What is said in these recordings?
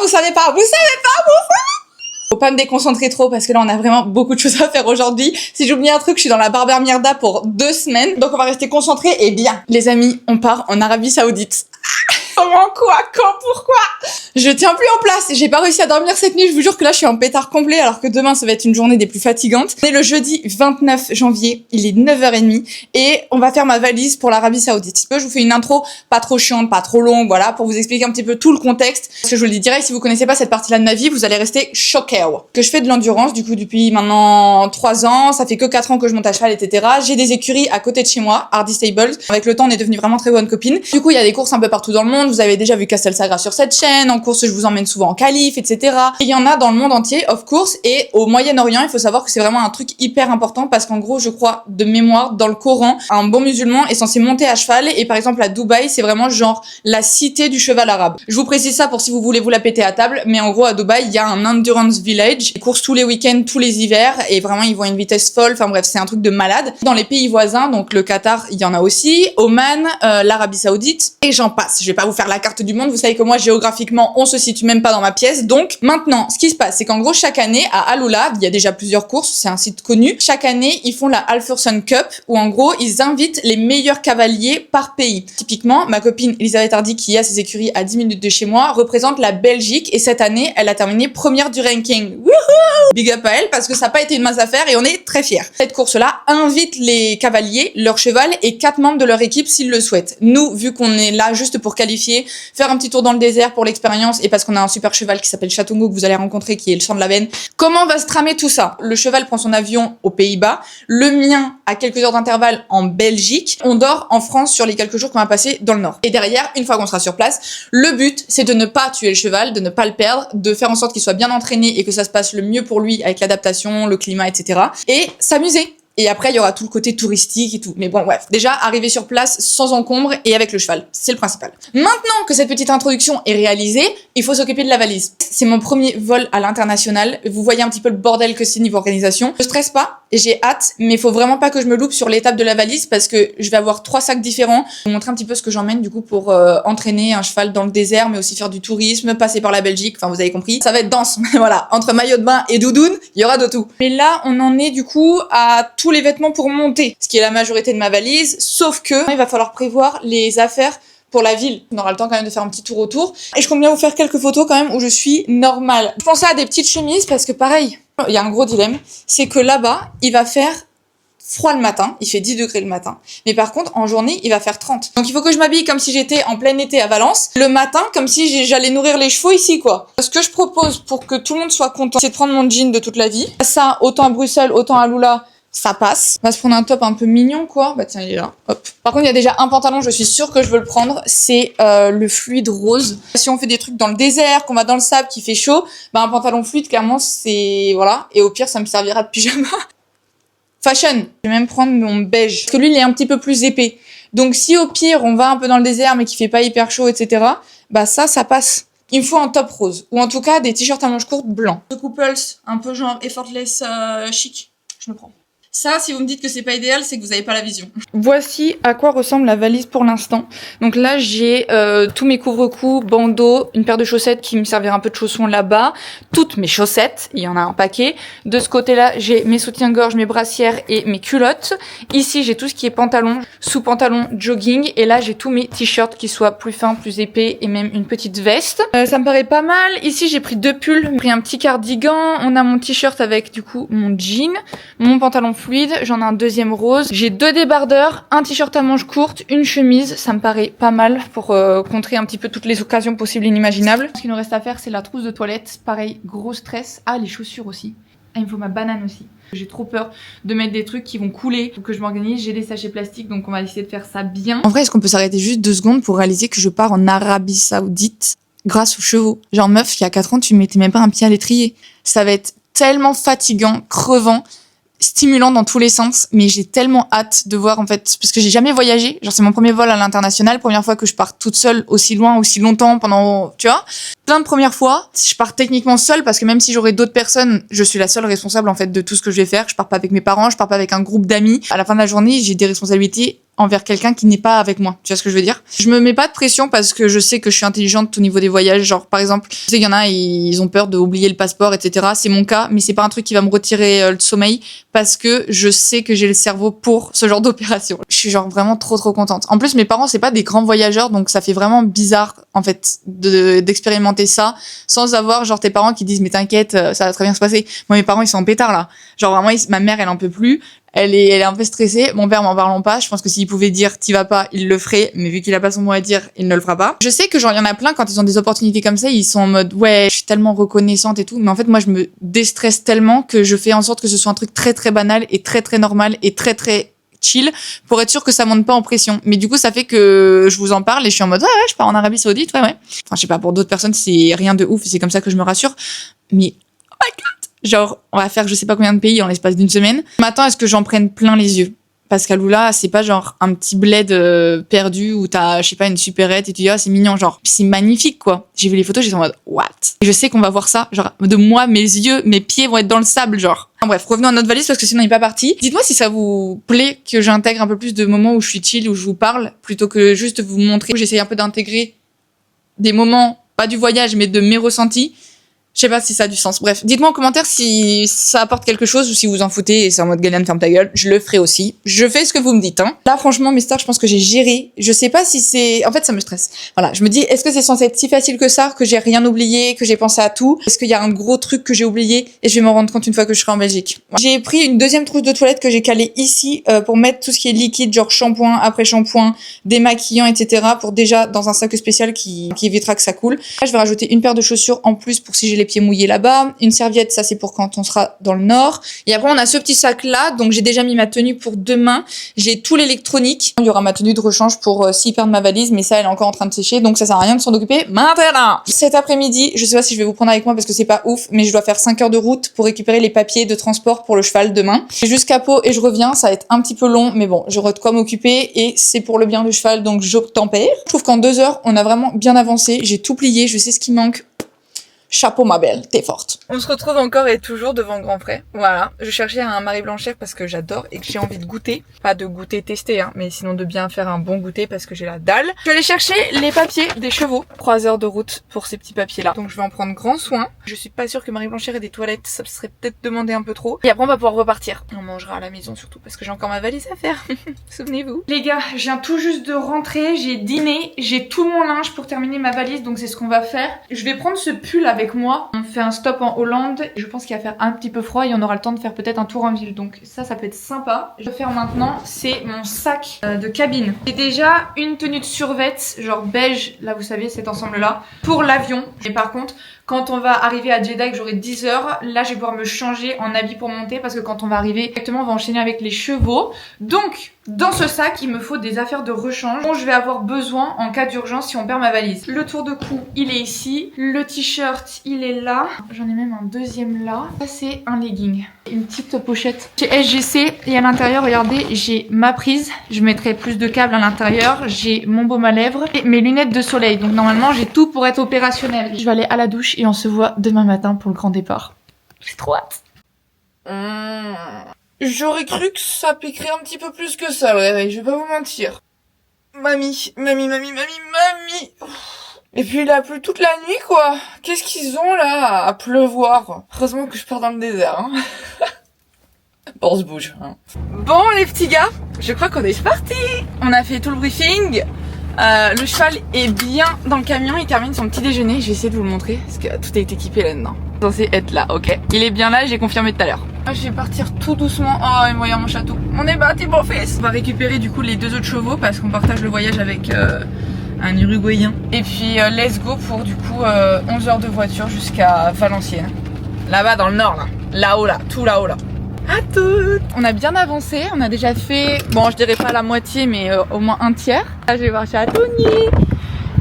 vous savez pas. Faut pas me déconcentrer trop parce que là on a vraiment beaucoup de choses à faire aujourd'hui. Si j'oublie un truc, je suis dans la Barber Mierda pour 2 semaines. Donc on va rester concentrés et bien. Les amis, on part en Arabie Saoudite. Comment, quoi, quand, pourquoi? Je tiens plus en place. J'ai pas réussi à dormir cette nuit. Je vous jure que là, je suis en pétard complet alors que demain, ça va être une journée des plus fatigantes. On est le jeudi 29 janvier. Il est 9h30 et on va faire ma valise pour l'Arabie Saoudite. Je vous fais une intro pas trop chiante, pas trop longue, voilà, pour vous expliquer un petit peu tout le contexte. Parce que je vous le dis direct, si vous connaissez pas cette partie-là de ma vie, vous allez rester choqués. Que je fais de l'endurance, du coup, depuis maintenant 3 ans. Ça fait que 4 ans que je monte à cheval, etc. J'ai des écuries à côté de chez moi, Hardy Stables. Avec le temps, on est devenus vraiment très bonnes copines. Du coup, il y a des courses un peu partout dans le monde. Vous avez déjà vu Castel Sagra sur cette chaîne. En course, je vous emmène souvent en qualif, etc. Et il y en a dans le monde entier, of course. Et au Moyen-Orient, il faut savoir que c'est vraiment un truc hyper important parce qu'en gros, je crois, de mémoire, dans le Coran, un bon musulman est censé monter à cheval. Et par exemple, à Dubaï, c'est vraiment genre la cité du cheval arabe. Je vous précise ça pour si vous voulez vous la péter à table. Mais en gros, à Dubaï, il y a un endurance village. Ils courent tous les week-ends, tous les hivers. Et vraiment, ils vont à une vitesse folle. Enfin bref, c'est un truc de malade. Dans les pays voisins, donc le Qatar, il y en a aussi. Oman, l'Arabie Saoudite. Et j'en passe. Je vais pas vous faire la carte du monde. Vous savez que moi, géographiquement, on se situe même pas dans ma pièce. Donc, maintenant, ce qui se passe, c'est qu'en gros, chaque année, à Al-Oula, il y a déjà plusieurs courses, c'est un site connu. Chaque année, ils font la Al-Fursan Cup, où en gros, ils invitent les meilleurs cavaliers par pays. Typiquement, ma copine Elisabeth Hardy, qui a ses écuries à 10 minutes de chez moi, représente la Belgique, et cette année, elle a terminé première du ranking. Wouhou! Big up à elle, parce que ça n'a pas été une mince affaire, et on est très fiers. Cette course-là invite les cavaliers, leur cheval, et 4 membres de leur équipe s'ils le souhaitent. Nous, vu qu'on est là juste pour qualifier, faire un petit tour dans le désert pour l'expérience, et parce qu'on a un super cheval qui s'appelle Chatongo que vous allez rencontrer, qui est le sang de la veine. Comment va se tramer tout ça? Le cheval prend son avion aux Pays-Bas, le mien à quelques heures d'intervalle en Belgique. On dort en France sur les quelques jours qu'on va passer dans le Nord. Et derrière, une fois qu'on sera sur place, le but, c'est de ne pas tuer le cheval, de ne pas le perdre, de faire en sorte qu'il soit bien entraîné et que ça se passe le mieux pour lui avec l'adaptation, le climat, etc. Et s'amuser. Et après, il y aura tout le côté touristique et tout. Mais bon, bref. Déjà, arriver sur place sans encombre et avec le cheval. C'est le principal. Maintenant que cette petite introduction est réalisée, il faut s'occuper de la valise. C'est mon premier vol à l'international. Vous voyez un petit peu le bordel que c'est niveau organisation. Je stresse pas et j'ai hâte, mais il faut vraiment pas que je me loupe sur l'étape de la valise parce que je vais avoir 3 sacs différents. Je vais vous montrer un petit peu ce que j'emmène du coup pour entraîner un cheval dans le désert, mais aussi faire du tourisme, passer par la Belgique. Enfin, vous avez compris. Ça va être dense. Voilà. Entre maillot de bain et doudoune, il y aura de tout. Mais là, on en est du coup à tous les vêtements pour monter, ce qui est la majorité de ma valise, sauf que il va falloir prévoir les affaires pour la ville. On aura le temps quand même de faire un petit tour autour. Et je compte bien vous faire quelques photos quand même où je suis normale. Je pensais à des petites chemises parce que pareil, il y a un gros dilemme, c'est que là-bas, il va faire froid le matin, il fait 10 degrés le matin, mais par contre en journée il va faire 30. Donc il faut que je m'habille comme si j'étais en plein été à Valence, le matin comme si j'allais nourrir les chevaux ici quoi. Ce que je propose pour que tout le monde soit content, c'est de prendre mon jean de toute la vie. Ça, autant à Bruxelles, autant à Lula, ça passe. On va se prendre un top un peu mignon, quoi. Bah tiens, il est là. Hop. Par contre, il y a déjà un pantalon, je suis sûre que je veux le prendre. C'est le fluide rose. Si on fait des trucs dans le désert, qu'on va dans le sable, qui fait chaud, bah un pantalon fluide, clairement, c'est... Voilà. Et au pire, ça me servira de pyjama. Fashion. Je vais même prendre mon beige. Parce que lui, il est un petit peu plus épais. Donc si au pire, on va un peu dans le désert, mais qu'il fait pas hyper chaud, etc., bah ça passe. Il me faut un top rose. Ou en tout cas, des t-shirts à manches courtes blancs. The Couples, un peu genre effortless chic. Je me prends. Ça, si vous me dites que c'est pas idéal, c'est que vous avez pas la vision. Voici à quoi ressemble la valise pour l'instant. Donc là, j'ai tous mes couvre-coups, bandeaux, une paire de chaussettes qui me servira un peu de chaussons là-bas, toutes mes chaussettes, il y en a un paquet. De ce côté-là, j'ai mes soutiens-gorge, mes brassières et mes culottes. Ici, j'ai tout ce qui est pantalon, sous-pantalon, jogging. Et là, j'ai tous mes t-shirts qui soient plus fins, plus épais et même une petite veste. Ça me paraît pas mal. Ici, j'ai pris 2 pulls, j'ai pris un petit cardigan. On a mon t-shirt avec du coup mon jean, mon pantalon fluide, j'en ai un deuxième rose. J'ai 2 débardeurs, un t-shirt à manches courtes, une chemise. Ça me paraît pas mal pour contrer un petit peu toutes les occasions possibles et inimaginables. Ce qu'il nous reste à faire, c'est la trousse de toilette. Pareil, gros stress. Ah, les chaussures aussi. Ah, il me faut ma banane aussi. J'ai trop peur de mettre des trucs qui vont couler. Faut que je m'organise. J'ai des sachets plastiques, donc on va essayer de faire ça bien. En vrai, est-ce qu'on peut s'arrêter juste 2 secondes pour réaliser que je pars en Arabie Saoudite grâce aux chevaux? Genre meuf, il y a 4 ans, tu mettais même pas un pied à l'étrier. Ça va être tellement fatigant, crevant, stimulant dans tous les sens, mais j'ai tellement hâte de voir en fait, parce que j'ai jamais voyagé, genre c'est mon premier vol à l'international, première fois que je pars toute seule aussi loin, aussi longtemps pendant, tu vois, plein de premières fois. Je pars techniquement seule parce que même si j'aurais d'autres personnes, je suis la seule responsable en fait de tout ce que je vais faire. Je pars pas avec mes parents, je pars pas avec un groupe d'amis. À la fin de la journée, j'ai des responsabilités envers quelqu'un qui n'est pas avec moi. Tu vois ce que je veux dire? Je me mets pas de pression parce que je sais que je suis intelligente au niveau des voyages. Genre, par exemple, je sais qu'il y en a, ils ont peur d'oublier le passeport, etc. C'est mon cas, mais c'est pas un truc qui va me retirer le sommeil parce que je sais que j'ai le cerveau pour ce genre d'opération. Je suis genre vraiment trop contente. En plus, mes parents, c'est pas des grands voyageurs, donc ça fait vraiment bizarre, en fait, d'expérimenter ça sans avoir genre tes parents qui disent mais t'inquiète, ça va très bien se passer. Moi, mes parents, ils sont en pétard là. Genre vraiment, ma mère, elle en peut plus. Elle est un peu stressée. Mon père, m'en parlons pas. Je pense que s'il pouvait dire t'y vas pas, il le ferait. Mais vu qu'il a pas son mot à dire, il ne le fera pas. Je sais que genre, il y en a plein quand ils ont des opportunités comme ça, ils sont en mode, ouais, je suis tellement reconnaissante et tout. Mais en fait, moi, je me déstresse tellement que je fais en sorte que ce soit un truc très banal et très normal et très chill pour être sûr que ça monte pas en pression. Mais du coup, ça fait que je vous en parle et je suis en mode, ouais, je pars en Arabie Saoudite, ouais. Enfin, je sais pas, pour d'autres personnes, c'est rien de ouf. C'est comme ça que je me rassure. Mais, oh my god! Genre, on va faire je sais pas combien de pays en l'espace d'une semaine. M'attends à ce que j'en prenne plein les yeux. Parce qu'à Lula, c'est pas genre un petit bled perdu où t'as, je sais pas, une supérette et tu dis, ah, c'est mignon, genre, c'est magnifique, quoi. J'ai vu les photos, j'étais en mode, what? Et je sais qu'on va voir ça, genre, de moi, mes yeux, mes pieds vont être dans le sable, genre. Enfin, bref, revenons à notre valise parce que sinon on n'est pas parti. Dites-moi si ça vous plaît que j'intègre un peu plus de moments où je suis chill, où je vous parle, plutôt que juste vous montrer. J'essaye un peu d'intégrer des moments, pas du voyage, mais de mes ressentis. Je sais pas si ça a du sens. Bref, dites-moi en commentaire si ça apporte quelque chose ou si vous en foutez et c'est en mode Galiane ferme ta gueule. Je le ferai aussi. Je fais ce que vous me dites, hein. Là, franchement, mes stars, je pense que j'ai géré. Je sais pas si c'est... En fait, ça me stresse. Voilà, je me dis, est-ce que c'est censé être si facile que ça, que j'ai rien oublié, que j'ai pensé à tout? Est-ce qu'il y a un gros truc que j'ai oublié et je vais m'en rendre compte une fois que je serai en Belgique? J'ai pris une deuxième trousse de toilette que j'ai calée ici pour mettre tout ce qui est liquide, genre shampoing, après shampoing, démaquillant, etc. pour déjà dans un sac spécial qui évitera que ça coule. Là, je vais rajouter une paire de chaussures en plus pour si j'ai les pieds mouillés là-bas, une serviette, ça c'est pour quand on sera dans le nord. Et après on a ce petit sac là, donc j'ai déjà mis ma tenue pour demain. J'ai tout l'électronique. Il y aura ma tenue de rechange pour s'il perd ma valise, mais ça elle est encore en train de sécher, donc ça sert à rien de s'en occuper maintenant. Cet après-midi, je sais pas si je vais vous prendre avec moi parce que c'est pas ouf, mais je dois faire 5 heures de route pour récupérer les papiers de transport pour le cheval demain. Je vais jusqu'à Pau et je reviens, ça va être un petit peu long, mais bon, j'aurai de quoi m'occuper et c'est pour le bien du cheval, donc j'obtempère. Je trouve qu'en 2 heures, on a vraiment bien avancé, j'ai tout plié, je sais ce qui manque. Chapeau ma belle, t'es forte. On se retrouve encore et toujours devant Grand Frais. Voilà, je cherchais un Marie Blanchère parce que j'adore et que j'ai envie de goûter. Pas de goûter testé, hein, mais sinon de bien faire un bon goûter parce que j'ai la dalle. Je vais aller chercher les papiers des chevaux. 3 heures de route pour ces petits papiers là. Donc je vais en prendre grand soin. Je suis pas sûre que Marie Blanchère ait des toilettes, ça serait peut-être demandé un peu trop. Et après on va pouvoir repartir. On mangera à la maison surtout parce que j'ai encore ma valise à faire. Souvenez-vous. Les gars, je viens tout juste de rentrer, j'ai dîné, j'ai tout mon linge pour terminer ma valise, donc c'est ce qu'on va faire. Je vais prendre ce pull avec moi. On fait un stop en Hollande. Je pense qu'il va faire un petit peu froid et on aura le temps de faire peut-être un tour en ville. Donc ça peut être sympa. Je vais faire maintenant, c'est mon sac de cabine. J'ai déjà une tenue de survêt, genre beige, là vous savez, cet ensemble-là, pour l'avion. Mais par contre, quand on va arriver à Jeddah, que j'aurai 10 heures, là je vais pouvoir me changer en habit pour monter parce que quand on va arriver, directement on va enchaîner avec les chevaux. Donc, dans ce sac, il me faut des affaires de rechange dont je vais avoir besoin en cas d'urgence si on perd ma valise. Le tour de cou, il est ici. Le t-shirt, il est là. J'en ai même un deuxième là. Ça, c'est un legging. Une petite pochette chez SGC. Et à l'intérieur, regardez, j'ai ma prise. Je mettrai plus de câbles à l'intérieur. J'ai mon baume à lèvres et mes lunettes de soleil. Donc normalement, j'ai tout pour être opérationnel. Je vais aller à la douche et on se voit demain matin pour le grand départ. J'ai trop hâte. J'aurais cru que ça piquerait un petit peu plus que ça, le réveil, je vais pas vous mentir. Mamie. Et puis il a plu toute la nuit, quoi. Qu'est-ce qu'ils ont, là, à pleuvoir? Heureusement que je pars dans le désert, hein. Bon, on se bouge, hein. Bon, les petits gars, je crois qu'on est parti. On a fait tout le briefing. Le cheval est bien dans le camion, il termine son petit déjeuner. Je vais essayer de vous le montrer, parce que tout est équipé là-dedans. Censé être là, ok. Il est bien là, j'ai confirmé tout à l'heure. Je vais partir tout doucement. Oh, et voyons mon château. On est parti pour fils. On va récupérer du coup les 2 autres chevaux parce qu'on partage le voyage avec un Uruguayen. Et puis let's go pour du coup 11 heures de voiture jusqu'à Valenciennes. Là-bas dans le nord, là. Là-haut, là. Tout là-haut, là. À toutes. On a bien avancé. On a déjà fait, bon, je dirais pas la moitié, mais au moins un tiers. Là, je vais voir Chatouni.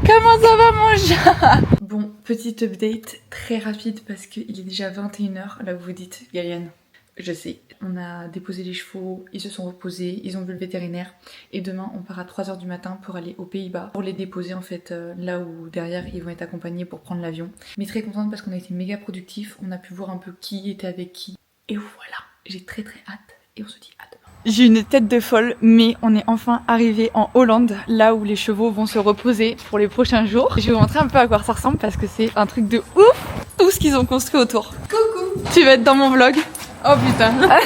Comment ça va mon chat? Bon, petite update très rapide parce qu'il est déjà 21 h. Là où vous dites, Galiane, Je sais. On a déposé les chevaux, ils se sont reposés, ils ont vu le vétérinaire. Et demain, on part à 3h du matin pour aller aux Pays-Bas. Pour les déposer en fait là où derrière ils vont être accompagnés pour prendre l'avion. Mais très contente parce qu'on a été méga productifs. On a pu voir un peu qui était avec qui. Et voilà, j'ai très hâte. Et on se dit à demain. J'ai une tête de folle, mais on est enfin arrivé en Hollande, là où les chevaux vont se reposer pour les prochains jours. Je vais vous montrer un peu à quoi ça ressemble parce que c'est un truc de ouf, tout ce qu'ils ont construit autour. Coucou! Tu vas être dans mon vlog. Oh putain. La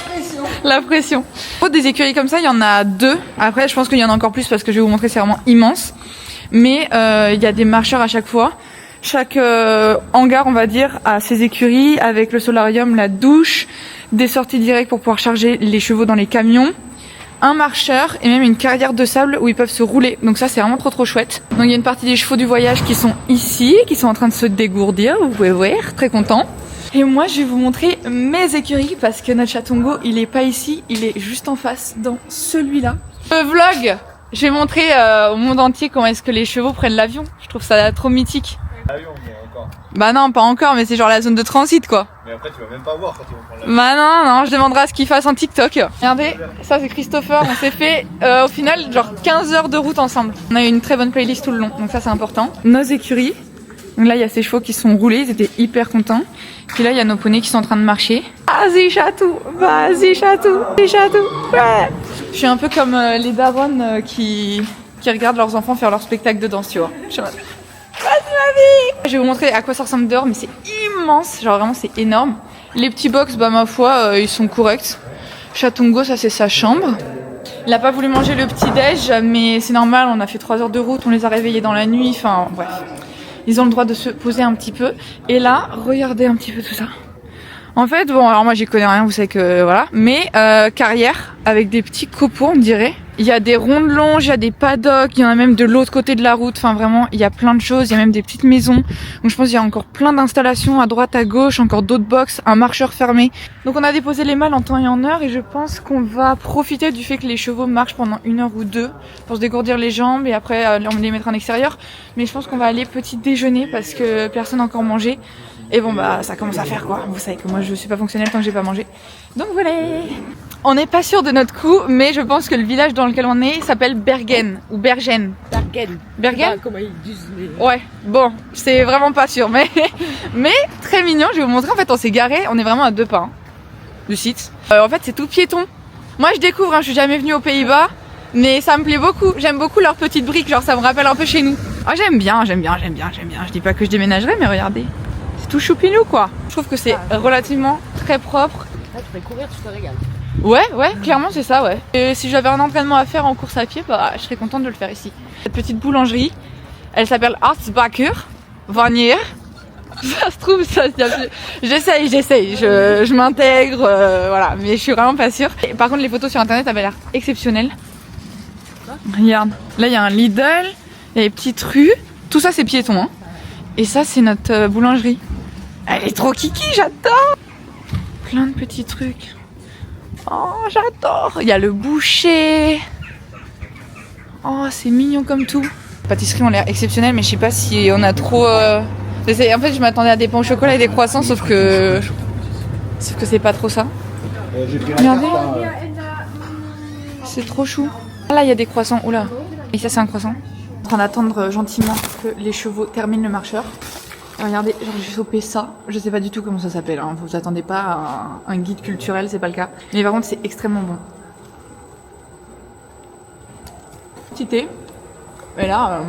pression. La pression. Des écuries comme ça, il y en a 2. Après, je pense qu'il y en a encore plus parce que je vais vous montrer, c'est vraiment immense. Mais il y a des marcheurs à chaque fois. Chaque hangar, on va dire, a ses écuries avec le solarium, la douche, des sorties directes pour pouvoir charger les chevaux dans les camions, un marcheur et même une carrière de sable où ils peuvent se rouler. Donc ça, c'est vraiment trop chouette. Donc il y a une partie des chevaux du voyage qui sont ici, qui sont en train de se dégourdir, vous pouvez voir, très contents. Et moi, je vais vous montrer mes écuries parce que notre chatongo, il est pas ici, il est juste en face, dans celui-là. Le vlog, je vais montrer au monde entier comment est-ce que les chevaux prennent l'avion. Je trouve ça trop mythique. L'avion, mais encore. Bah non, pas encore, mais c'est genre la zone de transit, quoi. Mais après, tu vas même pas voir quand ils vont prendre l'avion. Bah non, je demanderai à ce qu'il fasse en TikTok. Regardez, ça c'est Christopher, on s'est fait au final genre 15 heures de route ensemble. On a eu une très bonne playlist tout le long, donc ça c'est important. Nos écuries, donc là il y a ces chevaux qui sont roulés, ils étaient hyper contents. Puis là il y a nos poneys qui sont en train de marcher. Vas-y chatou, vas-y chatou, vas-y chatou, ouais. Je suis un peu comme les darons qui regardent leurs enfants faire leur spectacle de danse, tu vois. Je suis en mode, vas-y ma vie. Je vais vous montrer à quoi ça ressemble dehors, mais c'est immense, genre vraiment c'est énorme. Les petits box, bah ma foi, ils sont corrects. Chatongo, ça c'est sa chambre. Il a pas voulu manger le petit déj, mais c'est normal, on a fait 3 heures de route, on les a réveillés dans la nuit, enfin bref. Ils ont le droit de se poser un petit peu. Et là, regardez un petit peu tout ça. En fait, bon, alors moi j'y connais rien, vous savez que voilà. Mais carrière, avec des petits copeaux, on dirait. Il y a des rondes longes, il y a des paddocks, il y en a même de l'autre côté de la route. Enfin vraiment, il y a plein de choses, il y a même des petites maisons. Donc je pense qu'il y a encore plein d'installations à droite, à gauche, encore d'autres box, un marcheur fermé. Donc on a déposé les malles en temps et en heure et je pense qu'on va profiter du fait que les chevaux marchent pendant 1 heure ou 2 pour se dégourdir les jambes et après on les mettra en extérieur. Mais je pense qu'on va aller petit déjeuner parce que personne n'a encore mangé. Et bon bah ça commence à faire quoi. Vous savez que moi je suis pas fonctionnelle tant que j'ai pas mangé. Donc voilà. On n'est pas sûr de notre coup, mais je pense que le village dans lequel on est s'appelle Bergen ou Bergen. Bergen. Bergen. Comment ils disent les... Ouais. Bon, c'est vraiment pas sûr, mais très mignon. Je vais vous montrer. En fait, on s'est garé. On est vraiment à 2 pas du site. En fait, c'est tout piéton. Moi, je découvre. Je suis jamais venue aux Pays-Bas, mais ça me plaît beaucoup. J'aime beaucoup leurs petites briques. Genre, ça me rappelle un peu chez nous. Ah, j'aime bien. Je dis pas que je déménagerai, mais regardez. Tout choupinou quoi. Je trouve que c'est relativement très propre. Là, tu peux courir, tu te régales. Ouais, clairement c'est ça, ouais. Et si j'avais un entraînement à faire en course à pied, bah je serais contente de le faire ici. Cette petite boulangerie, elle s'appelle Arzbacher Vanier. Ça se trouve, ça. J'essaye, je m'intègre, voilà, mais je suis vraiment pas sûre. Et par contre, les photos sur internet avaient l'air exceptionnelles. Regarde, là il y a un Lidl, il y a des petites rues, tout ça c'est piéton, hein. Et ça c'est notre boulangerie. Elle est trop kiki, j'adore. Plein de petits trucs. Oh, j'adore. Il y a le boucher. Oh, c'est mignon comme tout. Les pâtisseries ont l'air exceptionnelles, mais je sais pas si on a trop... En fait, je m'attendais à des pains au chocolat et des croissants, sauf que c'est pas trop ça. Regardez. C'est trop chou. Ah, là, il y a des croissants. Oula. Et ça, c'est un croissant. En train d'attendre gentiment que les chevaux terminent le marcheur. Regardez, genre j'ai chopé ça. Je sais pas du tout comment ça s'appelle. Hein. Vous attendez pas à un guide culturel, c'est pas le cas. Mais par contre, c'est extrêmement bon. Petit thé. Et là,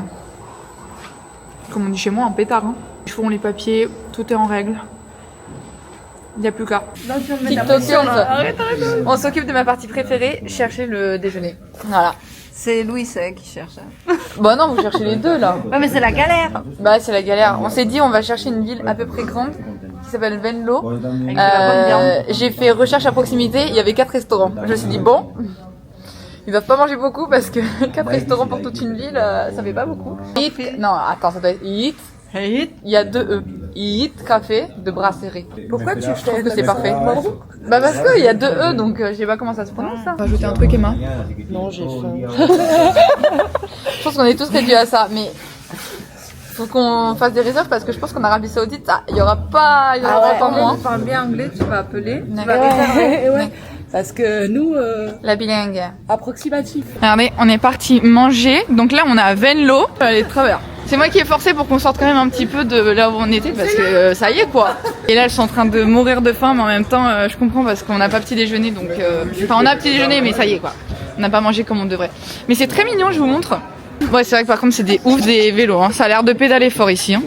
comme on dit chez moi, un pétard. Hein. Les chevaux ont les papiers, tout est en règle. Il n'y a plus qu'à. On s'occupe de ma partie préférée, chercher le déjeuner. Voilà. C'est Louis qui cherche. Bah non, vous cherchez les deux là. Ouais, mais c'est la galère. Bah c'est la galère. On s'est dit on va chercher une ville à peu près grande qui s'appelle Venlo. J'ai fait recherche à proximité, il y avait 4 restaurants. Je me suis dit bon, ils doivent pas manger beaucoup parce que 4 restaurants pour toute une ville, ça fait pas beaucoup. Non, attends, ça doit être Eat. Il y a 2 E. Eat Café de brasserie. Pourquoi tu Je trouve que c'est parfait. Bah parce qu'il y a 2 E donc je sais pas comment ça se prononce ça. On va ajouter un truc Emma. Non, j'ai faim. Je pense qu'on est tous réduits à ça, mais Faut qu'on fasse des réserves parce que je pense qu'en Arabie Saoudite, il y aura pas tant moins. Tu parles bien anglais, tu vas appeler. Tu vas Ouais. réserver. Ouais. Parce que nous, La bilingue. approximatif. Regardez, on est parti manger. Donc là, on est à Venlo. Allez, de travers. C'est moi qui ai forcé pour qu'on sorte quand même un petit peu de là où on était parce que ça y est quoi. Et là, elles sont en train de mourir de faim, mais en même temps, je comprends parce qu'on n'a pas petit déjeuner. Donc, enfin, on a petit déjeuner, mais ça y est quoi. On n'a pas mangé comme on devrait. Mais c'est très mignon, je vous montre. Ouais, c'est vrai que par contre, c'est des ouf des vélos. Hein. Ça a l'air de pédaler fort ici. Hein.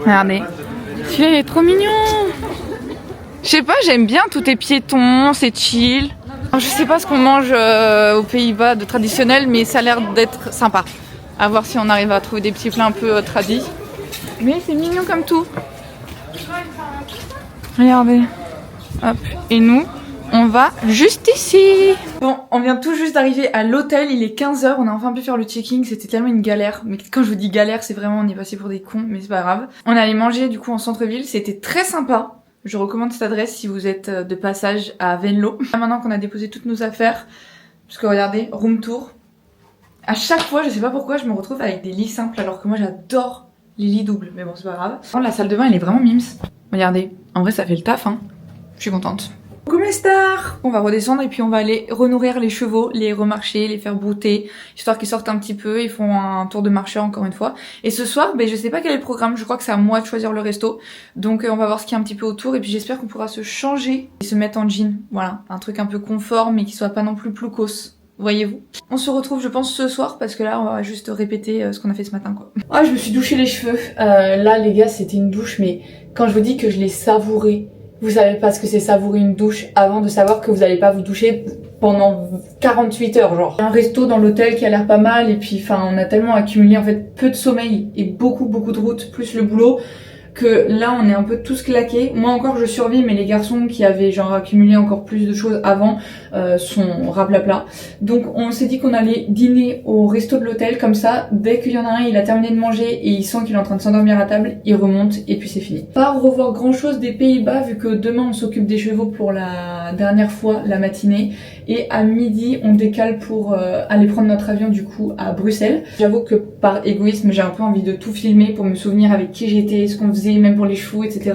Regardez. Celui-là, il est trop mignon. Je sais pas, j'aime bien, tout est piéton, c'est chill. Alors, je sais pas ce qu'on mange aux Pays-Bas de traditionnel, mais ça a l'air d'être sympa. À voir si on arrive à trouver des petits plats un peu tradis. Mais c'est mignon comme tout. Regardez. Hop. Et nous, on va juste ici. Bon, on vient tout juste d'arriver à l'hôtel, il est 15h, on a enfin pu faire le check-in, c'était tellement une galère. Mais quand je vous dis galère, c'est vraiment on est passé pour des cons, mais c'est pas grave. On est allé manger du coup en centre-ville, c'était très sympa. Je recommande cette adresse si vous êtes de passage à Venlo. Maintenant qu'on a déposé toutes nos affaires, parce que regardez, room tour. À chaque fois, je sais pas pourquoi, je me retrouve avec des lits simples alors que moi j'adore les lits doubles. Mais bon, c'est pas grave. La salle de bain, elle est vraiment mimes. Regardez, en vrai ça fait le taf, hein. Je suis contente. Coucou mes stars! On va redescendre et puis on va aller renourrir les chevaux, les remarcher, les faire brouter, histoire qu'ils sortent un petit peu, ils font un tour de marché encore une fois. Et ce soir, je sais pas quel est le programme, je crois que c'est à moi de choisir le resto. Donc on va voir ce qu'il y a un petit peu autour et puis j'espère qu'on pourra se changer et se mettre en jean. Voilà, un truc un peu confort mais qui soit pas non plus ploucos. Voyez-vous. On se retrouve je pense ce soir parce que là on va juste répéter ce qu'on a fait ce matin quoi. Ah je me suis douché les cheveux. Là les gars c'était une douche mais quand je vous dis que je l'ai savouré. Vous savez pas ce que c'est savourer une douche avant de savoir que vous allez pas vous doucher pendant 48 heures genre. Un resto dans l'hôtel qui a l'air pas mal et puis enfin on a tellement accumulé en fait peu de sommeil et beaucoup de route plus le boulot que là on est un peu tous claqués. Moi encore je survis mais les garçons qui avaient genre accumulé encore plus de choses avant sont raplapla. Donc on s'est dit qu'on allait dîner au resto de l'hôtel comme ça dès qu'il y en a un il a terminé de manger et il sent qu'il est en train de s'endormir à table, il remonte et puis c'est fini. Pas revoir grand chose des Pays-Bas vu que demain on s'occupe des chevaux pour la dernière fois la matinée et à midi on décale pour aller prendre notre avion du coup à Bruxelles. J'avoue que par égoïsme j'ai un peu envie de tout filmer pour me souvenir avec qui j'étais, ce qu'on faisait même pour les chevaux etc.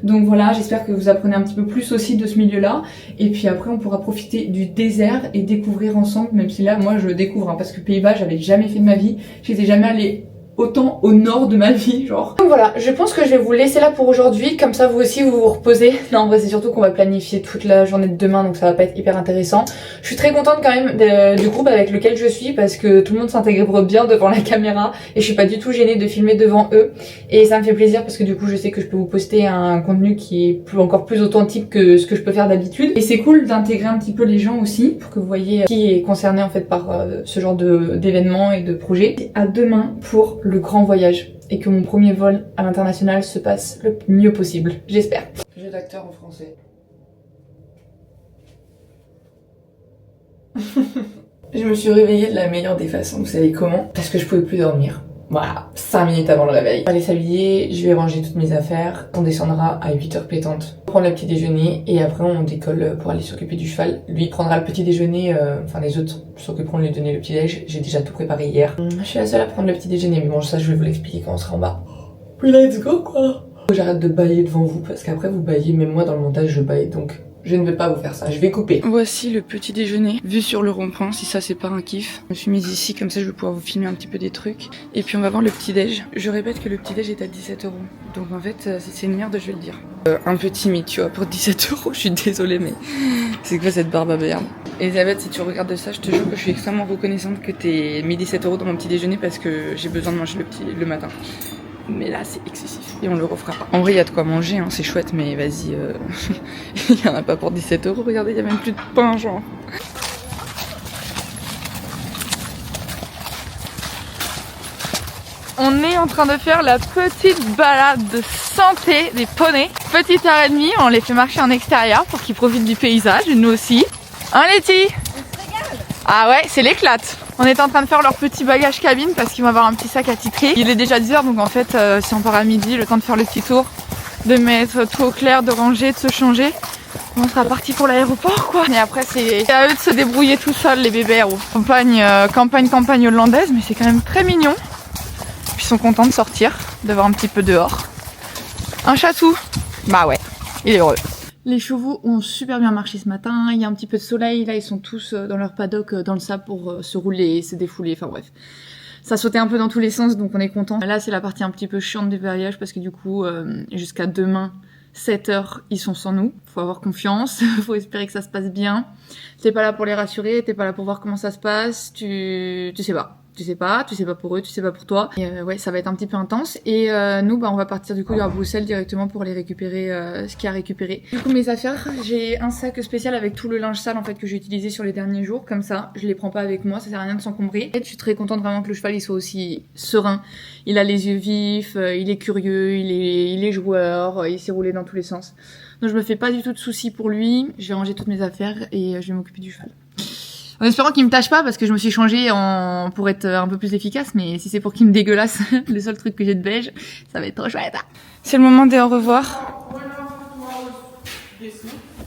Donc voilà, j'espère que vous apprenez un petit peu plus aussi de ce milieu-là. Et puis après, on pourra profiter du désert et découvrir ensemble, même si là, moi, je le découvre, hein, parce que Pays-Bas, j'avais jamais fait de ma vie. J'étais jamais allée autant au nord de ma vie, genre. Donc voilà, je pense que je vais vous laisser là pour aujourd'hui, comme ça vous aussi vous vous reposez. Non, en vrai c'est surtout qu'on va planifier toute la journée de demain, donc ça va pas être hyper intéressant. Je suis très contente quand même du groupe avec lequel je suis, parce que tout le monde s'intègre bien devant la caméra, et je suis pas du tout gênée de filmer devant eux. Et ça me fait plaisir, parce que du coup je sais que je peux vous poster un contenu qui est encore plus authentique que ce que je peux faire d'habitude. Et c'est cool d'intégrer un petit peu les gens aussi, pour que vous voyez qui est concerné en fait par ce genre d'événements et de projets. Et à demain pour le grand voyage et que mon premier vol à l'international se passe le mieux possible, j'espère. Jeu d'acteur en français. Je me suis réveillée de la meilleure des façons, vous savez comment? Parce que je pouvais plus dormir. Voilà, 5 minutes avant le réveil. Allez s'habiller, je vais ranger toutes mes affaires. On descendra à 8h pétantes. On prend le petit déjeuner et après on décolle pour aller s'occuper du cheval. Lui prendra le petit déjeuner, enfin les autres s'occuperont de lui donner le petit déj. J'ai déjà tout préparé hier. Je suis la seule à prendre le petit déjeuner, mais bon ça je vais vous l'expliquer quand on sera en bas. Puis let's go quoi. J'arrête de bailler devant vous parce qu'après vous baillez, même moi dans le montage je baille donc... Je ne vais pas vous faire ça, je vais couper. Voici le petit déjeuner, vu sur le rond-point, si ça c'est pas un kiff. Je me suis mise ici, comme ça je vais pouvoir vous filmer un petit peu des trucs. Et puis on va voir le petit déj. Je répète que le petit déj est à 17 €. Donc en fait, c'est une merde, je vais le dire. Un peu timide, tu vois, pour 17 €, je suis désolée, mais c'est quoi cette barbe à merde. Elisabeth, si tu regardes ça, je te jure que je suis extrêmement reconnaissante que t'aies mis 17 € dans mon petit déjeuner parce que j'ai besoin de manger le matin. Mais là c'est excessif et on le refera pas. En vrai il y a de quoi manger, hein, c'est chouette mais vas-y, il y en a pas pour 17 €, regardez il y a même plus de pain genre. On est en train de faire la petite balade de santé des poneys. Petite heure et demie, on les fait marcher en extérieur pour qu'ils profitent du paysage et nous aussi. Hein Letty? Ah ouais, c'est l'éclate. On est en train de faire leur petit bagage cabine parce qu'ils vont avoir un petit sac attitré. Il est déjà 10 h donc en fait si on part à midi, le temps de faire le petit tour, de mettre tout au clair, de ranger, de se changer. On sera parti pour l'aéroport quoi. Et après c'est à eux de se débrouiller tout seuls les bébés. Campagne hollandaise, mais c'est quand même très mignon. Puis ils sont contents de sortir, d'avoir un petit peu dehors. Un chatou. Bah ouais, il est heureux. Les chevaux ont super bien marché ce matin, il y a un petit peu de soleil, là ils sont tous dans leur paddock dans le sable pour se rouler, se défouler, enfin bref. Ça sautait un peu dans tous les sens donc on est content. Là c'est la partie un petit peu chiante du voyage parce que du coup jusqu'à demain 7h ils sont sans nous. Faut avoir confiance, faut espérer que ça se passe bien. T'es pas là pour les rassurer, t'es pas là pour voir comment ça se passe, tu sais pas. Tu sais pas pour eux, tu sais pas pour toi. Et ouais, ça va être un petit peu intense. Et nous, bah, on va partir du coup à Bruxelles directement pour les récupérer, ce qu'il y a à récupérer. Du coup, mes affaires, j'ai un sac spécial avec tout le linge sale en fait que j'ai utilisé sur les derniers jours. Comme ça, je les prends pas avec moi, ça sert à rien de s'encombrer. Et je suis très contente vraiment que le cheval il soit aussi serein. Il a les yeux vifs, il est curieux, il est joueur, il s'est roulé dans tous les sens. Donc je me fais pas du tout de soucis pour lui. Je vais ranger toutes mes affaires et je vais m'occuper du cheval. En espérant qu'il me tâche pas parce que je me suis changée pour être un peu plus efficace, mais si c'est pour qu'il me dégueulasse, le seul truc que j'ai de beige, ça va être trop chouette. C'est le moment des au revoir.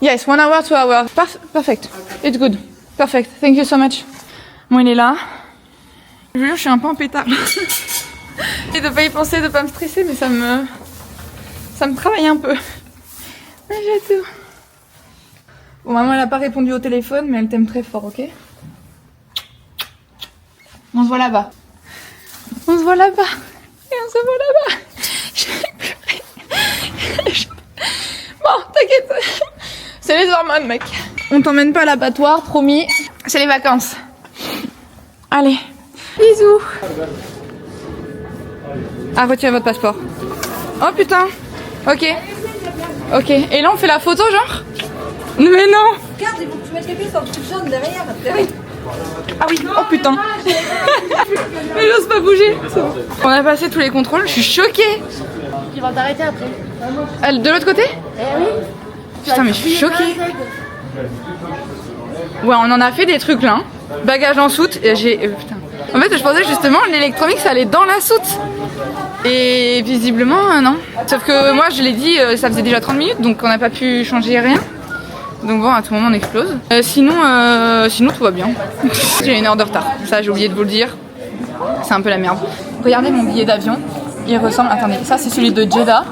Yes, 1 hour, 2 hours. Perfect. It's good. Perfect. Thank you so much. Bon, il est là. Je suis un peu en pétard. Et de pas y penser, de pas me stresser, mais ça me travaille un peu. J'ai tout. Bon, maman elle a pas répondu au téléphone, mais elle t'aime très fort, ok? On se voit là-bas. On se voit là-bas. Et on se voit là-bas. Je vais pleurer. Bon, t'inquiète. C'est les hormones, mec. On t'emmène pas à l'abattoir, promis. C'est les vacances. Allez. Bisous. Ah, retirez votre passeport. Oh putain. Ok. Ok. Et là, on fait la photo, genre? Mais non. Regarde, il faut que tu mettes les pieds sur le truc jaune derrière. Ah oui, oh putain. Mais j'ose pas bouger. On a passé tous les contrôles, je suis choquée. Ils vont t'arrêter après. De l'autre côté? Eh oui. Putain mais je suis choquée. Ouais, on en a fait des trucs là. Bagage en soute et putain. En fait je pensais justement l'électronique ça allait dans la soute. Et visiblement non. Sauf que moi je l'ai dit ça faisait déjà 30 minutes donc on n'a pas pu changer rien. Donc bon, à tout moment on explose. Sinon tout va bien. J'ai 1 heure de retard, ça j'ai oublié de vous le dire. C'est un peu la merde. Regardez mon billet d'avion, il ressemble... Attendez, ça c'est celui de Jeddah.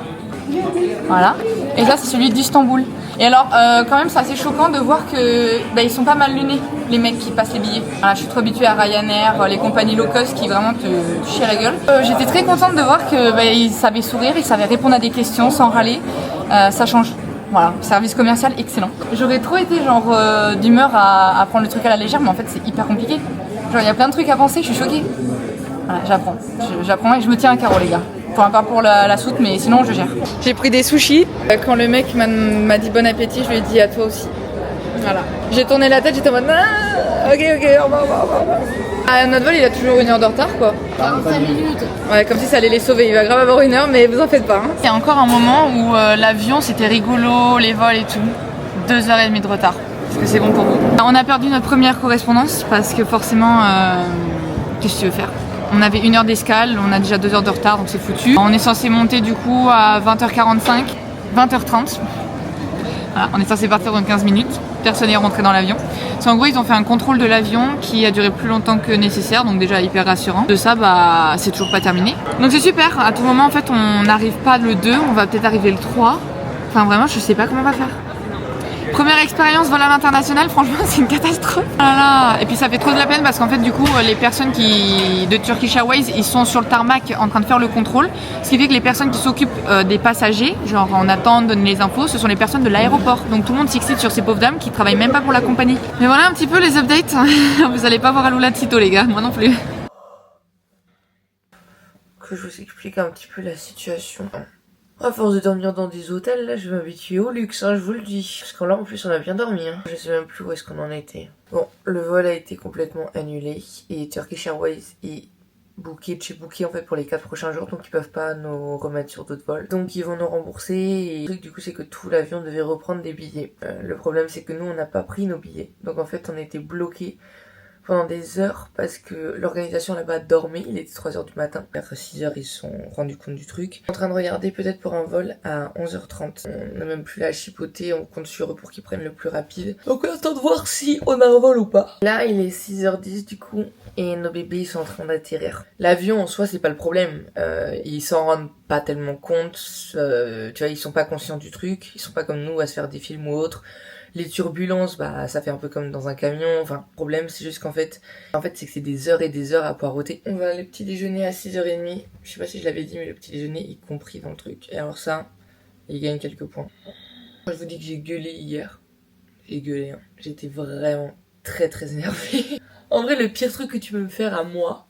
Voilà. Et ça c'est celui d'Istanbul. Et alors, quand même c'est assez choquant de voir que ils sont pas mal lunés, les mecs qui passent les billets. Voilà, je suis trop habituée à Ryanair, les compagnies low cost qui vraiment te chient la gueule. J'étais très contente de voir que ils savaient sourire, ils savaient répondre à des questions sans râler. Ça change. Voilà, service commercial excellent. J'aurais trop été genre d'humeur à prendre le truc à la légère, mais en fait c'est hyper compliqué. Genre il y a plein de trucs à penser, je suis choquée. Voilà, j'apprends et je me tiens à carreau les gars. Enfin pas pour la soute, mais sinon je gère. J'ai pris des sushis. Quand le mec m'a dit bon appétit, je lui ai dit à toi aussi. Voilà. J'ai tourné la tête, j'étais en mode ok, au revoir. Notre vol il a toujours 1 heure de retard quoi. 45 minutes. Ouais, comme si ça allait les sauver, il va grave avoir 1 heure, mais vous en faites pas. Il y a encore un moment où l'avion c'était rigolo, les vols et tout. 2h30 de retard. Est-ce que c'est bon pour vous? On a perdu notre première correspondance parce que forcément, qu'est-ce que tu veux faire? On avait 1 heure d'escale, on a déjà 2 heures de retard donc c'est foutu. On est censé monter du coup à 20h45, 20h30. Voilà, on est censé partir dans 15 minutes. Personne n'est rentré dans l'avion. En gros, ils ont fait un contrôle de l'avion qui a duré plus longtemps que nécessaire, donc déjà hyper rassurant. De ça, c'est toujours pas terminé. Donc c'est super. À tout moment, en fait, on n'arrive pas le 2, on va peut-être arriver le 3. Enfin, vraiment, je sais pas comment on va faire. Première expérience vol à l'international, franchement, c'est une catastrophe. Ah là. Et puis ça fait trop de la peine parce qu'en fait, du coup, les personnes de Turkish Airways, ils sont sur le tarmac en train de faire le contrôle. Ce qui fait que les personnes qui s'occupent des passagers, genre en attente, donnent les infos, ce sont les personnes de l'aéroport. Donc tout le monde s'excite sur ces pauvres dames qui travaillent même pas pour la compagnie. Mais voilà un petit peu les updates. Vous allez pas voir Aloula de sitôt, les gars, moi non plus. Que je vous explique un petit peu la situation. À force de dormir dans des hôtels, là, je vais m'habituer au luxe, hein, je vous le dis. Parce que là, en plus, on a bien dormi, hein. Je sais même plus où est-ce qu'on en était. Bon, le vol a été complètement annulé. Et Turkish Airways est booké chez Booké, en fait, pour les 4 prochains jours. Donc, ils peuvent pas nous remettre sur d'autres vols. Donc, ils vont nous rembourser. Et le truc, du coup, c'est que tout l'avion devait reprendre des billets. Le problème, c'est que nous, on n'a pas pris nos billets. Donc, en fait, on était bloqués pendant des heures parce que l'organisation là-bas dormait. Il était 3h du matin. Vers 6h, ils se sont rendus compte du truc. En train de regarder peut-être pour un vol à 11h30. On n'a même plus la chipoter. On compte sur eux pour qu'ils prennent le plus rapide. Donc on attend de voir si on a un vol ou pas. Là, il est 6h10 du coup. Et nos bébés ils sont en train d'atterrir. L'avion en soi c'est pas le problème. Ils s'en rendent pas tellement compte. Tu vois, ils sont pas conscients du truc. Ils sont pas comme nous à se faire des films ou autres. Les turbulences, bah ça fait un peu comme dans un camion. Enfin, le problème c'est juste qu'en fait c'est que c'est des heures et des heures à poireauter. On va le petit déjeuner à 6h30. Je sais pas si je l'avais dit, mais le petit déjeuner est compris dans le truc. Et alors ça, il gagne quelques points. Moi je vous dis que j'ai gueulé hier. J'ai gueulé, hein. J'étais vraiment très très énervée. En vrai, le pire truc que tu peux me faire à moi,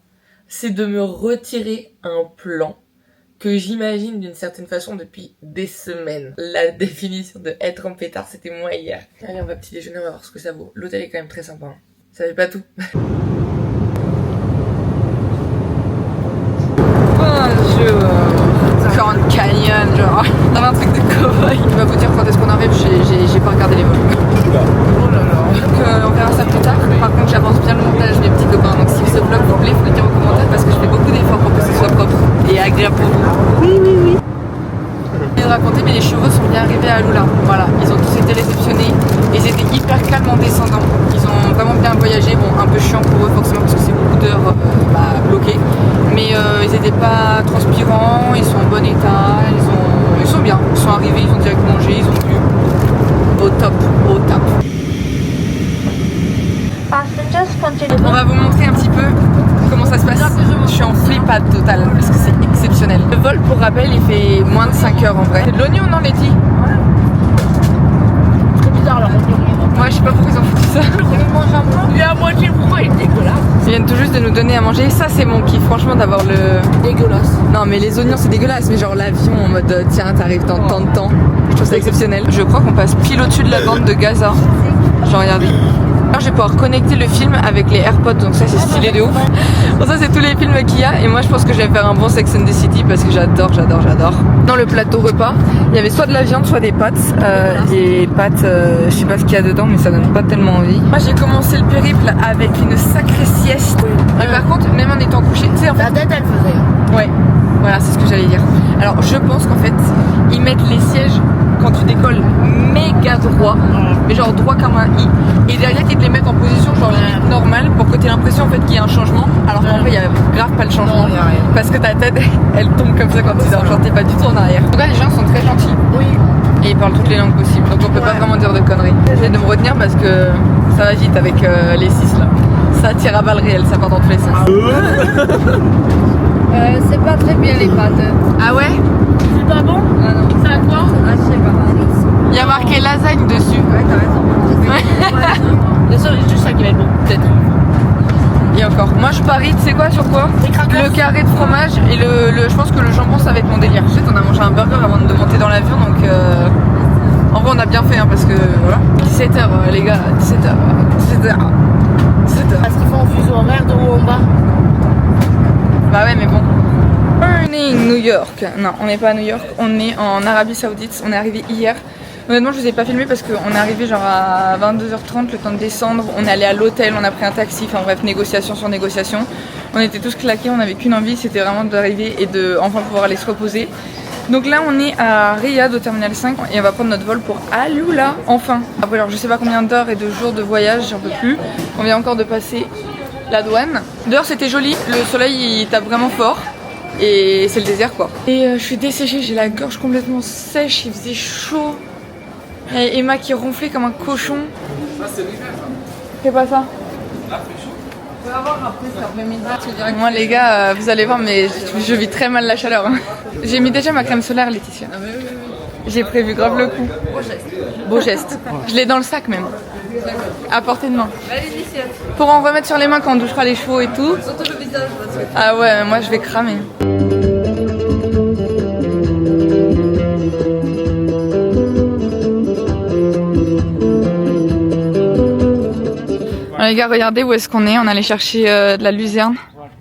c'est de me retirer un plan que j'imagine d'une certaine façon depuis des semaines. La définition de être en pétard, c'était moi hier. Allez, on va petit déjeuner, on va voir ce que ça vaut. L'hôtel est quand même très sympa. Hein. Ça fait pas tout. Bonjour. Grand Canyon, genre. Dans un truc de cowboy. Je vais vous dire quand est-ce qu'on arrive, j'ai pas regardé les vols. Oh là là. Donc on verra ça plus tard. Par contre j'avance bien le montage mes petits copains. Donc si ce vlog vous plaît, faut le dire en commentaire parce que je fais beaucoup d'efforts pour que ce soit propre et agréable pour vous. Oui. Je vais raconter mais les chevaux sont bien arrivés à Lula. Voilà, ils ont tous été réceptionnés. Ils étaient hyper calmes en descendant. Ils ont vraiment bien voyagé. Bon, un peu chiant pour eux forcément parce que c'est beaucoup d'heures bloquées. Mais ils étaient pas transpirants, ils sont en bon état, ils sont bien. Ils sont arrivés, ils ont direct mangé, ils ont bu. Au top. On va vous montrer un petit peu comment ça se passe. Je suis en flippade totale parce que c'est exceptionnel. Le vol pour rappel il fait moins de 5 heures en vrai. C'est de l'oignon non Letty? C'est bizarre leur oignon. Moi je sais pas pourquoi ils ont foutu ça. Il est à moitié froid, il est dégueulasse. Ils viennent tout juste de nous donner à manger. Ça c'est mon kiff franchement d'avoir le... Dégueulasse. Non mais les oignons c'est dégueulasse. Mais genre l'avion en mode tiens t'arrives dans tant de temps. Je trouve ça exceptionnel. Je crois qu'on passe pile au-dessus de la bande de Gaza. Genre regardez. Alors je vais pouvoir connecter le film avec les AirPods, donc ça c'est stylé de ouf. Bon ça c'est tous les films qu'il y a et moi je pense que je vais faire un bon Sex and the City parce que j'adore. Dans le plateau repas, il y avait soit de la viande, soit des pâtes. Les pâtes, je sais pas ce qu'il y a dedans mais ça donne pas tellement envie. Moi j'ai commencé le périple avec une sacrée sieste. Mais par contre, même en étant couché, tu sais en fait... La tête elle faisait. Ouais, voilà c'est ce que j'allais dire. Alors je pense qu'en fait, ils mettent les sièges quand tu décolles méga droit, mais genre droit comme un i, et derrière ils te les mettent en position genre limite normale pour que tu aies l'impression en fait qu'il y a un changement, alors qu'en vrai il y a grave pas le changement, parce que ta tête elle tombe comme ça quand tu dors, genre t'es pas du tout en arrière. En tout cas les gens sont très gentils, Oui. et ils parlent toutes les langues possibles, donc on peut pas vraiment dire de conneries. J'essaie de me retenir parce que ça va vite avec les 6 là, ça tire à balles réelles, ça part dans tous les sens. C'est pas très bien les pâtes. Ah ouais? C'est pas bon? Ah non. C'est à quoi? Ah je sais pas. Il y a marqué lasagne dessus. Ouais, t'as raison. Bien sûr, c'est juste ça qui va être bon, peut-être. Et encore. Moi je parie, tu sais quoi sur quoi? Le carré de fromage et je pense que le jambon ça va être mon délire. Tu sais, on a mangé un burger avant de monter dans l'avion donc en vrai on a bien fait hein, parce que voilà. 17h les gars, 17h. Parce qu'ils font un fuseau horaire de haut en bas. Bah ouais mais bon. Morning New York. Non, on n'est pas à New York, on est en Arabie Saoudite. On est arrivé hier. Honnêtement, je vous ai pas filmé parce qu'on est arrivé genre à 22h30, le temps de descendre. On est allé à l'hôtel, on a pris un taxi. Enfin bref, négociation sur négociation. On était tous claqués, on n'avait qu'une envie, c'était vraiment d'arriver et de enfin pouvoir aller se reposer. Donc là, on est à Riyad au terminal 5 et on va prendre notre vol pour Alula, enfin. Après, alors je sais pas combien d'heures et de jours de voyage, j'en peux plus. On vient encore de passer la douane. Dehors, c'était joli, le soleil il tape vraiment fort. Et c'est le désert quoi. Et je suis desséchée, j'ai la gorge complètement sèche, il faisait chaud. Et Emma qui ronflait comme un cochon. Ah c'est l'hiver ça. Fais pas ça. Là c'est chaud. On va voir après cet après-midi. Moi les gars, vous allez voir mais je vis très mal la chaleur. J'ai mis déjà ma crème solaire Laetitia. J'ai prévu grave le coup. Beau geste. Je l'ai dans le sac même. À portée de main. Pour en remettre sur les mains quand on douchera les chevaux et tout. Surtout le visage. Ah ouais, moi je vais cramer. Alors les gars, regardez où est-ce qu'on est. On allait chercher de la luzerne.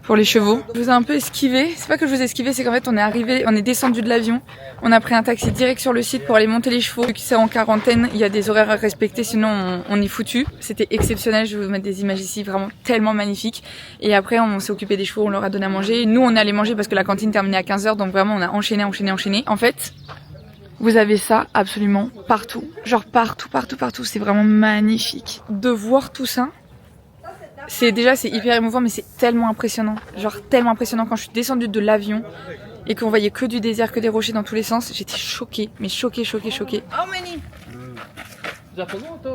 pour les chevaux. Je vous ai un peu esquivé. C'est pas que je vous ai esquivé, c'est qu'en fait on est descendu de l'avion. On a pris un taxi direct sur le site pour aller monter les chevaux. Vu que c'est en quarantaine, il y a des horaires à respecter, sinon on est foutu. C'était exceptionnel, je vais vous mettre des images ici, vraiment tellement magnifiques. Et après on s'est occupé des chevaux, on leur a donné à manger. Nous on est allé manger parce que la cantine terminait à 15h, donc vraiment on a enchaîné. En fait, vous avez ça absolument partout. Genre partout. C'est vraiment magnifique. De voir tout ça, c'est hyper émouvant, mais c'est tellement impressionnant. Genre tellement impressionnant. Quand je suis descendue de l'avion et qu'on voyait que du désert, que des rochers dans tous les sens, j'étais choquée. Mais choquée. How many? Japonais ou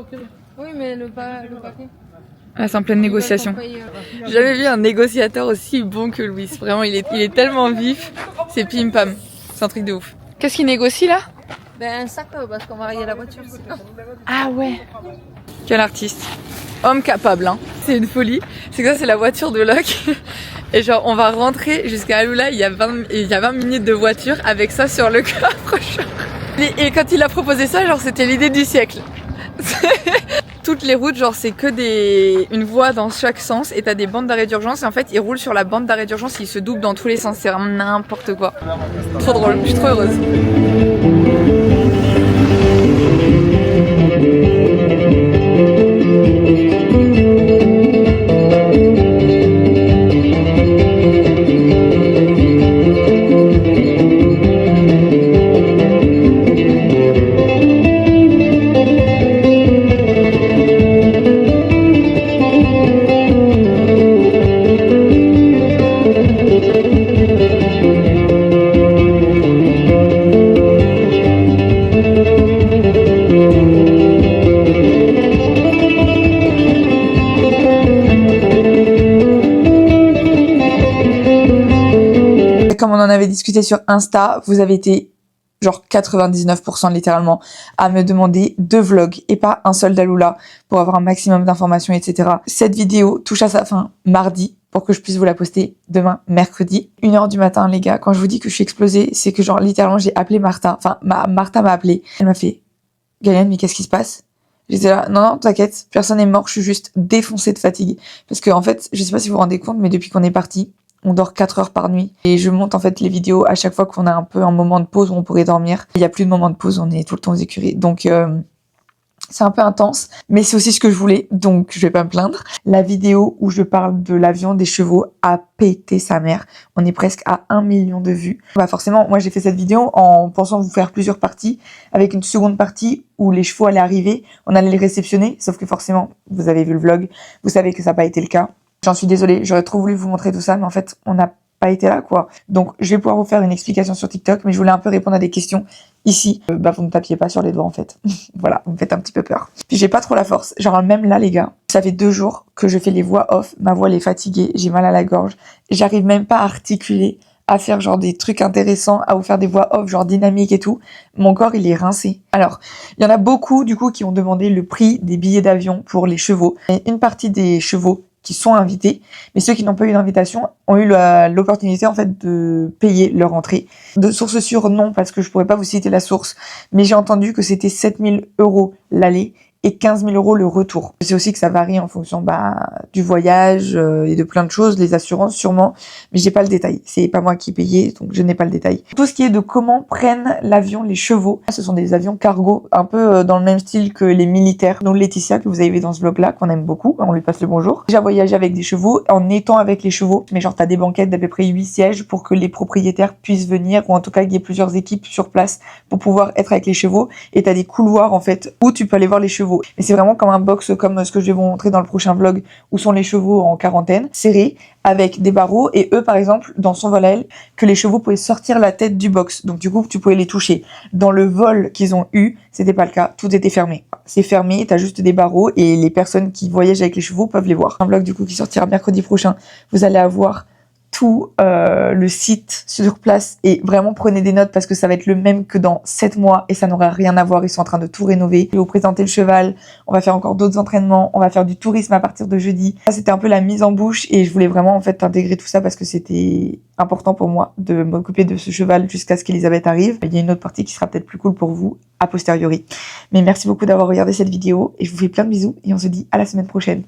oui, mais le paquet. Ah, c'est en pleine négociation. J'ai jamais vu un négociateur aussi bon que Louis. Vraiment, il est tellement vif. C'est pim pam. C'est un truc de ouf. Qu'est-ce qu'il négocie là? Ben un sac parce qu'on va rayer la voiture sinon. Ah ouais. Quel artiste. Homme capable, hein. C'est une folie. C'est que ça, c'est la voiture de Locke. Et genre, on va rentrer jusqu'à Alula, il y a 20 minutes de voiture avec ça sur le coffre. Et quand il a proposé ça, genre, c'était l'idée du siècle. Toutes les routes, genre, c'est que une voie dans chaque sens et t'as des bandes d'arrêt d'urgence. Et en fait, il roule sur la bande d'arrêt d'urgence, il se double dans tous les sens. C'est vraiment n'importe quoi. Trop drôle. Je suis trop heureuse. Comme on en avait discuté sur Insta, vous avez été genre 99% littéralement à me demander 2 vlogs et pas un seul d'Alula pour avoir un maximum d'informations, etc. Cette vidéo touche à sa fin mardi pour que je puisse vous la poster demain mercredi. 1h du matin les gars, quand je vous dis que je suis explosée, c'est que genre littéralement j'ai appelé Martha, enfin Martha m'a appelé, elle m'a fait « Gaëlle, mais qu'est-ce qui se passe ?» J'étais là, non, t'inquiète, personne n'est mort, je suis juste défoncée de fatigue. Parce que en fait, je sais pas si vous vous rendez compte, mais depuis qu'on est parti, on dort 4 heures par nuit. Et je monte en fait les vidéos à chaque fois qu'on a un peu un moment de pause où on pourrait dormir. Il y a plus de moment de pause, on est tout le temps aux écuries. Donc c'est un peu intense, mais c'est aussi ce que je voulais, donc je vais pas me plaindre. La vidéo où je parle de l'avion des chevaux a pété sa mère. On est presque à 1 million de vues. Bah forcément, moi j'ai fait cette vidéo en pensant vous faire plusieurs parties, avec une seconde partie où les chevaux allaient arriver, on allait les réceptionner, sauf que forcément, vous avez vu le vlog, vous savez que ça n'a pas été le cas. J'en suis désolée, j'aurais trop voulu vous montrer tout ça, mais en fait, on n'a pas été là, quoi. Donc, je vais pouvoir vous faire une explication sur TikTok, mais je voulais un peu répondre à des questions ici. Vous me tapiez pas sur les doigts, en fait. Voilà, vous me faites un petit peu peur. Puis j'ai pas trop la force. Genre, même là, les gars, ça fait 2 jours que je fais les voix off. Ma voix, elle est fatiguée, j'ai mal à la gorge. J'arrive même pas à articuler, à faire genre des trucs intéressants, à vous faire des voix off, genre dynamiques et tout. Mon corps, il est rincé. Alors, il y en a beaucoup, du coup, qui ont demandé le prix des billets d'avion pour les chevaux. Et une partie des chevaux qui sont invités, mais ceux qui n'ont pas eu d'invitation ont eu l'opportunité en fait de payer leur entrée. De source sûre, non, parce que je pourrais pas vous citer la source, mais j'ai entendu que c'était 7 000 € l'aller et 15 000 € le retour. Je sais aussi que ça varie en fonction du voyage et de plein de choses, les assurances sûrement, mais j'ai pas le détail. C'est pas moi qui payais, donc je n'ai pas le détail. Tout ce qui est de comment prennent l'avion les chevaux, ce sont des avions cargo, un peu dans le même style que les militaires. Donc Laetitia, que vous avez vu dans ce vlog-là, qu'on aime beaucoup, on lui passe le bonjour. J'ai voyagé avec des chevaux, en étant avec les chevaux, mais genre t'as des banquettes d'à peu près 8 sièges pour que les propriétaires puissent venir, ou en tout cas qu'il y ait plusieurs équipes sur place pour pouvoir être avec les chevaux, et t'as des couloirs en fait où tu peux aller voir les chevaux. Mais c'est vraiment comme un box, comme ce que je vais vous montrer dans le prochain vlog, où sont les chevaux en quarantaine, serrés, avec des barreaux, et eux, par exemple, dans son vol à elle, que les chevaux pouvaient sortir la tête du box. Donc du coup, tu pouvais les toucher. Dans le vol qu'ils ont eu, c'était pas le cas. Tout était fermé. C'est fermé, t'as juste des barreaux, et les personnes qui voyagent avec les chevaux peuvent les voir. Un vlog, du coup, qui sortira mercredi prochain. Vous allez avoir tout le site sur place, et vraiment prenez des notes parce que ça va être le même que dans 7 mois et ça n'aura rien à voir. Ils sont en train de tout rénover. Je vais vous présenter le cheval, on va faire encore d'autres entraînements, on va faire du tourisme à partir de jeudi. Ça, c'était un peu la mise en bouche et je voulais vraiment en fait intégrer tout ça parce que c'était important pour moi de m'occuper de ce cheval jusqu'à ce qu'Elisabeth arrive. Il y a une autre partie qui sera peut-être plus cool pour vous a posteriori. Mais merci beaucoup d'avoir regardé cette vidéo et je vous fais plein de bisous et on se dit à la semaine prochaine.